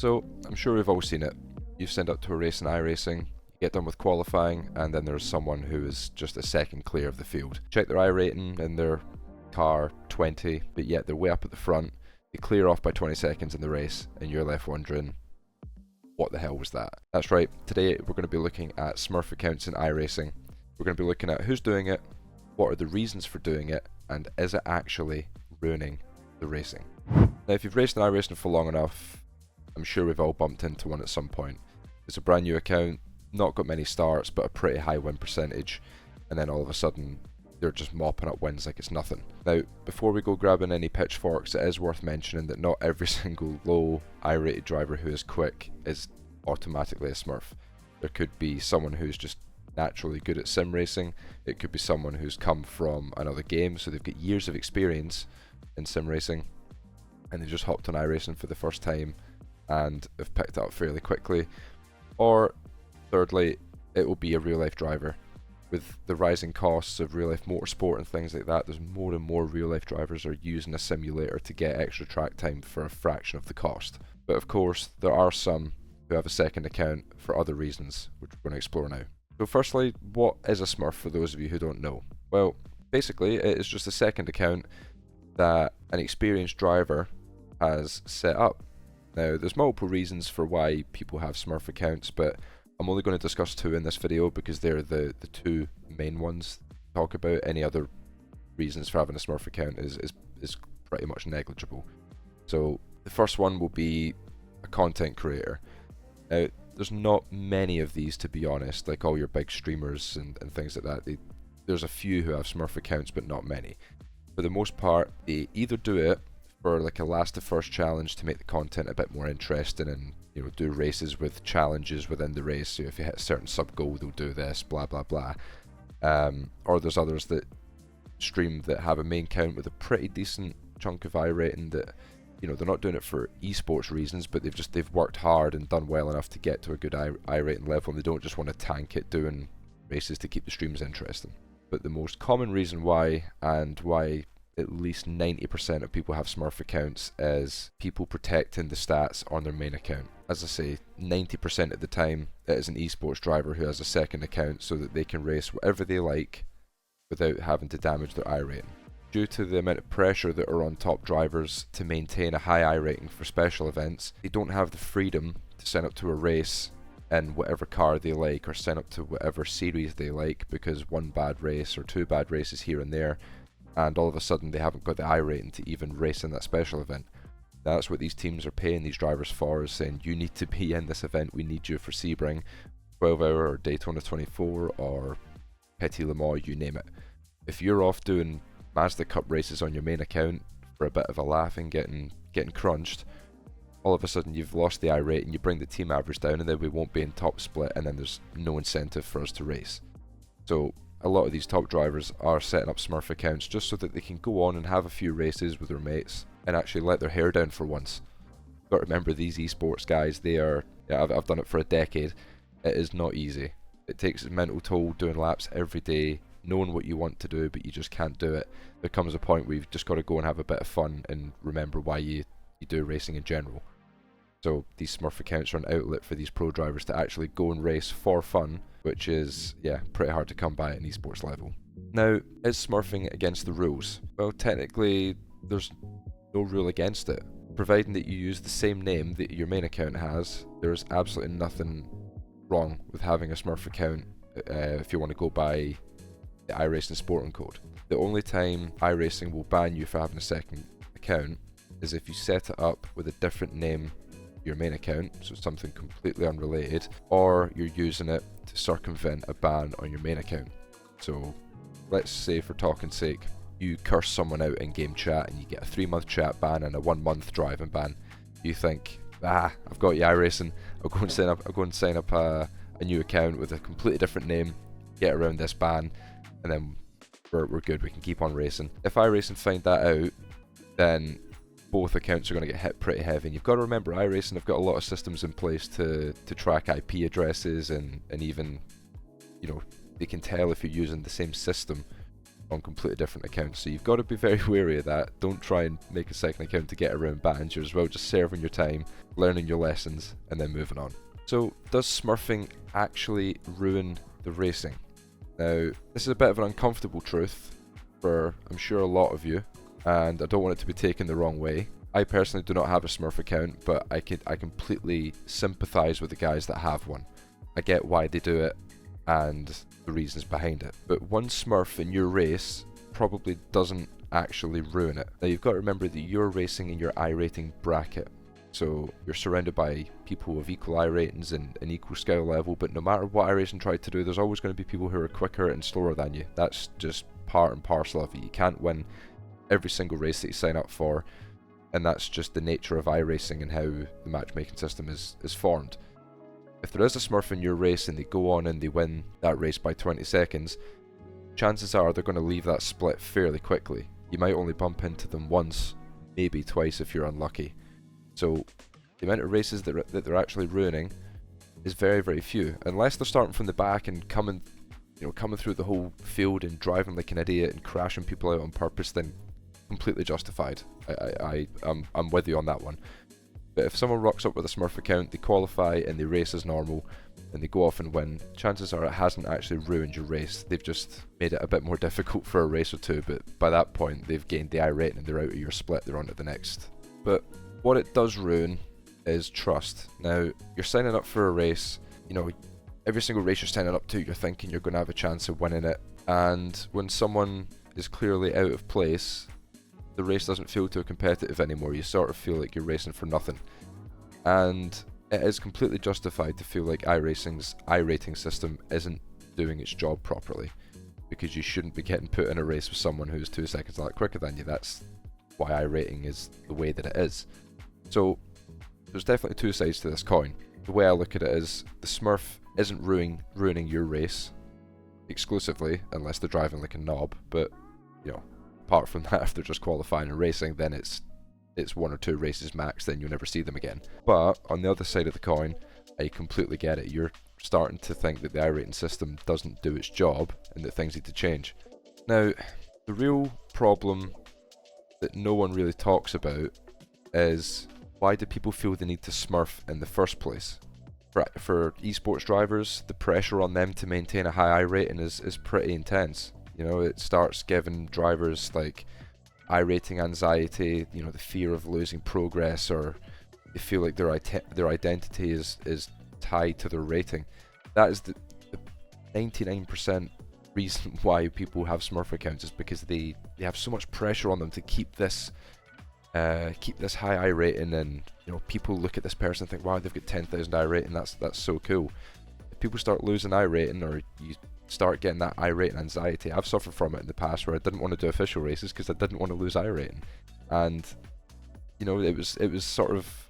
So I'm sure we've all seen it. You've signed up to a race in iRacing, you get done with qualifying, and then there's someone who is just a second clear of the field. Check their iRating in their car, 20, but yet they're way up at the front. They clear off by 20 seconds in the race, and you're left wondering, what the hell was that? That's right, today we're going to be looking at Smurf accounts in iRacing. We're going to be looking at who's doing it, what are the reasons for doing it, and is it actually ruining the racing? Now, if you've raced in iRacing for long enough, I'm sure we've all bumped into one at some point. It's a brand new account, not got many starts, but a pretty high win percentage, and then all of a sudden, they're just mopping up wins like it's nothing. Now, before we go grabbing any pitchforks, it is worth mentioning that not every single low I-rated driver who is quick is automatically a smurf. There could be someone who's just naturally good at sim racing. It could be someone who's come from another game, so they've got years of experience in sim racing, and they just hopped on iRacing for the first time and have picked it up fairly quickly. Or thirdly, it will be a real life driver. With the rising costs of real life motorsport and things like that, there's more and more real life drivers are using a simulator to get extra track time for a fraction of the cost. But of course, there are some who have a second account for other reasons, which we're going to explore now. So firstly, what is a smurf for those of you who don't know? Well, basically it is just a second account that an experienced driver has set up. Now, there's multiple reasons for why people have smurf accounts, but I'm only going to discuss two in this video because they're the two main ones to talk about. Any other reasons for having a smurf account is pretty much negligible. So the first one will be a content creator. Now, there's not many of these, to be honest, like all your big streamers and things like that. There's a few who have smurf accounts, but not many. For the most part, they either do it for like a last to first challenge to make the content a bit more interesting, and do races with challenges within the race. So if you hit a certain sub goal, they'll do this, blah blah blah. Or there's others that stream that have a main account with a pretty decent chunk of I rating that they're not doing it for esports reasons, but they've worked hard and done well enough to get to a good I rating level, and they don't just want to tank it doing races to keep the streams interesting. But the most common reason why, and why at least 90% of people have smurf accounts, is people protecting the stats on their main account. As I say, 90% of the time it is an esports driver who has a second account so that they can race whatever they like without having to damage their I rating. Due to the amount of pressure that are on top drivers to maintain a high I rating for special events, they don't have the freedom to sign up to a race in whatever car they like or sign up to whatever series they like, because one bad race or two bad races here and there, and all of a sudden they haven't got the I rating to even race in that special event. That's what these teams are paying these drivers for, is saying, you need to be in this event, we need you for Sebring, 12 hour or Daytona 24 or Petit Le Mans, you name it. If you're off doing Mazda Cup races on your main account for a bit of a laugh and getting crunched, all of a sudden you've lost the I rating, you bring the team average down, and then we won't be in top split, and then there's no incentive for us to race. So a lot of these top drivers are setting up smurf accounts just so that they can go on and have a few races with their mates and actually let their hair down for once. But remember, these esports guys, I've done it for a decade. It is not easy. It takes a mental toll doing laps every day, knowing what you want to do, but you just can't do it. There comes a point where you've just got to go and have a bit of fun and remember why you do racing in general. So these smurf accounts are an outlet for these pro drivers to actually go and race for fun, which is, pretty hard to come by at an esports level. Now, is smurfing against the rules? Well, technically, there's no rule against it. Providing that you use the same name that your main account has, there's absolutely nothing wrong with having a smurf account if you want to go by the iRacing sporting code. The only time iRacing will ban you for having a second account is if you set it up with a different name your main account, so something completely unrelated, or you're using it to circumvent a ban on your main account. So let's say, for talking's sake, you curse someone out in game chat and you get a 3-month chat ban and a 1-month driving ban. You think, I've got you iRacing, I'll go and sign up a new account with a completely different name, get around this ban, and then we're good, we can keep on racing. If iRacing find that out, then both accounts are going to get hit pretty heavy. And you've got to remember, iRacing have got a lot of systems in place to track IP addresses, and even, they can tell if you're using the same system on completely different accounts. So you've got to be very wary of that. Don't try and make a second account to get around bans. You're as well just serving your time, learning your lessons, and then moving on. So does smurfing actually ruin the racing? Now, this is a bit of an uncomfortable truth for, I'm sure, a lot of you, and I don't want it to be taken the wrong way. I personally do not have a Smurf account, but I completely sympathise with the guys that have one. I get why they do it and the reasons behind it. But one Smurf in your race probably doesn't actually ruin it. Now, you've got to remember that you're racing in your iRating bracket. So you're surrounded by people with equal iRatings and an equal skill level, but no matter what iRacing tried to do, there's always going to be people who are quicker and slower than you. That's just part and parcel of it. You can't win every single race that you sign up for, and that's just the nature of iRacing and how the matchmaking system is formed. If there is a Smurf in your race and they go on and they win that race by 20 seconds, chances are they're going to leave that split fairly quickly. You might only bump into them once, maybe twice if you're unlucky. So the amount of races that they're actually ruining is very, very few. Unless they're starting from the back and coming through the whole field and driving like an idiot and crashing people out on purpose, then completely justified. I'm with you on that one. But if someone rocks up with a Smurf account, they qualify and they race as normal, and they go off and win, chances are it hasn't actually ruined your race. They've just made it a bit more difficult for a race or two, but by that point they've gained the iRating and they're out of your split, they're on to the next. But what it does ruin is trust. Now, you're signing up for a race, every single race you're signing up to, you're thinking you're going to have a chance of winning it, and when someone is clearly out of place, the race doesn't feel too competitive anymore. You sort of feel like you're racing for nothing. And it is completely justified to feel like iRacing's iRating system isn't doing its job properly, because you shouldn't be getting put in a race with someone who's 2 seconds a lot quicker than you. That's why iRating is the way that it is. So there's definitely two sides to this coin. The way I look at it is the Smurf isn't ruining your race exclusively, unless they're driving like a knob, but apart from that, if they're just qualifying and racing, then it's 1 or 2 races max, then you'll never see them again. But on the other side of the coin, I completely get it. You're starting to think that the iRating system doesn't do its job and that things need to change. Now, the real problem that no one really talks about is, why do people feel the need to Smurf in the first place? For esports drivers, the pressure on them to maintain a high iRating is pretty intense. It starts giving drivers like iRating anxiety, the fear of losing progress, or they feel like their identity is tied to their rating. That is the 99% reason why people have Smurf accounts, is because they have so much pressure on them to keep this high iRating, and people look at this person and think, wow, they've got 10,000 iRating, that's so cool. If people start losing iRating, or you start getting that iRating anxiety, I've suffered from it in the past where I didn't want to do official races because I didn't want to lose iRating, and it was sort of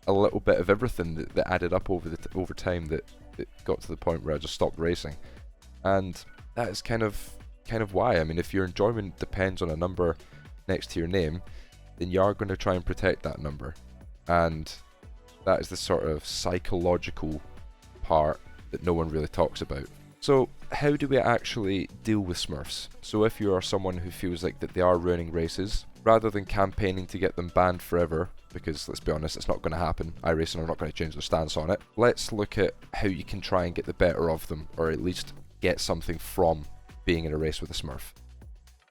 a little bit of everything that added up over time that got to the point where I just stopped racing. And that is kind of why. I mean, if your enjoyment depends on a number next to your name, then you are going to try and protect that number, and that is the sort of psychological part that no one really talks about. So how do we actually deal with Smurfs? So if you are someone who feels like that they are ruining races, rather than campaigning to get them banned forever, because let's be honest, it's not going to happen, iRacing are not going to change their stance on it, let's look at how you can try and get the better of them, or at least get something from being in a race with a Smurf.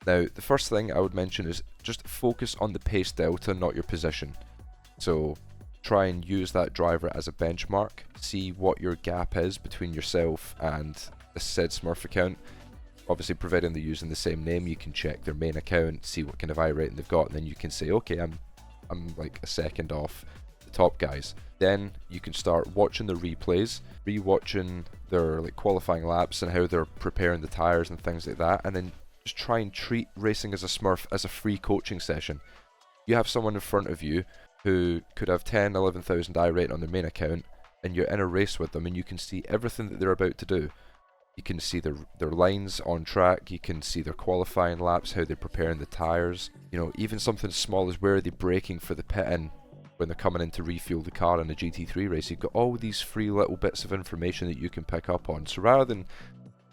Now, the first thing I would mention is just focus on the pace delta, not your position. So try and use that driver as a benchmark, see what your gap is between yourself and the said Smurf account. Obviously, providing they're using the same name, you can check their main account, see what kind of iRating they've got, and then you can say, okay, I'm like a second off the top guys. Then you can start watching the replays, re-watching their qualifying laps and how they're preparing the tires and things like that, and then just try and treat racing as a Smurf as a free coaching session. You have someone in front of you who could have 10, 11,000 iRating on their main account, and you're in a race with them, and you can see everything that they're about to do. You can see their lines on track, you can see their qualifying laps, how they're preparing the tyres, even something as small as where are they braking for the pit-in when they're coming in to refuel the car in a GT3 race. You've got all these free little bits of information that you can pick up on. So rather than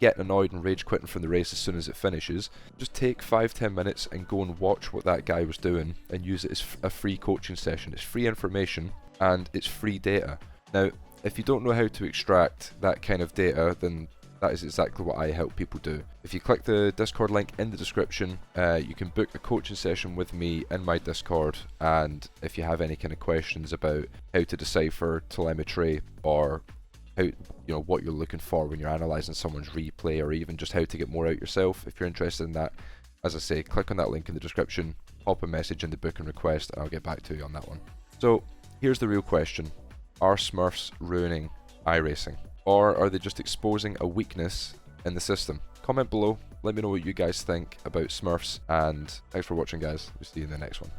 getting annoyed and rage quitting from the race as soon as it finishes, just take 5-10 minutes and go and watch what that guy was doing and use it as a free coaching session. It's free information and it's free data. Now, if you don't know how to extract that kind of data, then that is exactly what I help people do. If you click the Discord link in the description, you can book a coaching session with me in my Discord, and if you have any kind of questions about how to decipher telemetry or how, what you're looking for when you're analysing someone's replay, or even just how to get more out yourself, if you're interested in that, as I say, click on that link in the description, pop a message in the booking request, and I'll get back to you on that one. So here's the real question. Are Smurfs ruining iRacing? Or are they just exposing a weakness in the system? Comment below, let me know what you guys think about Smurfs, and thanks for watching guys, we'll see you in the next one.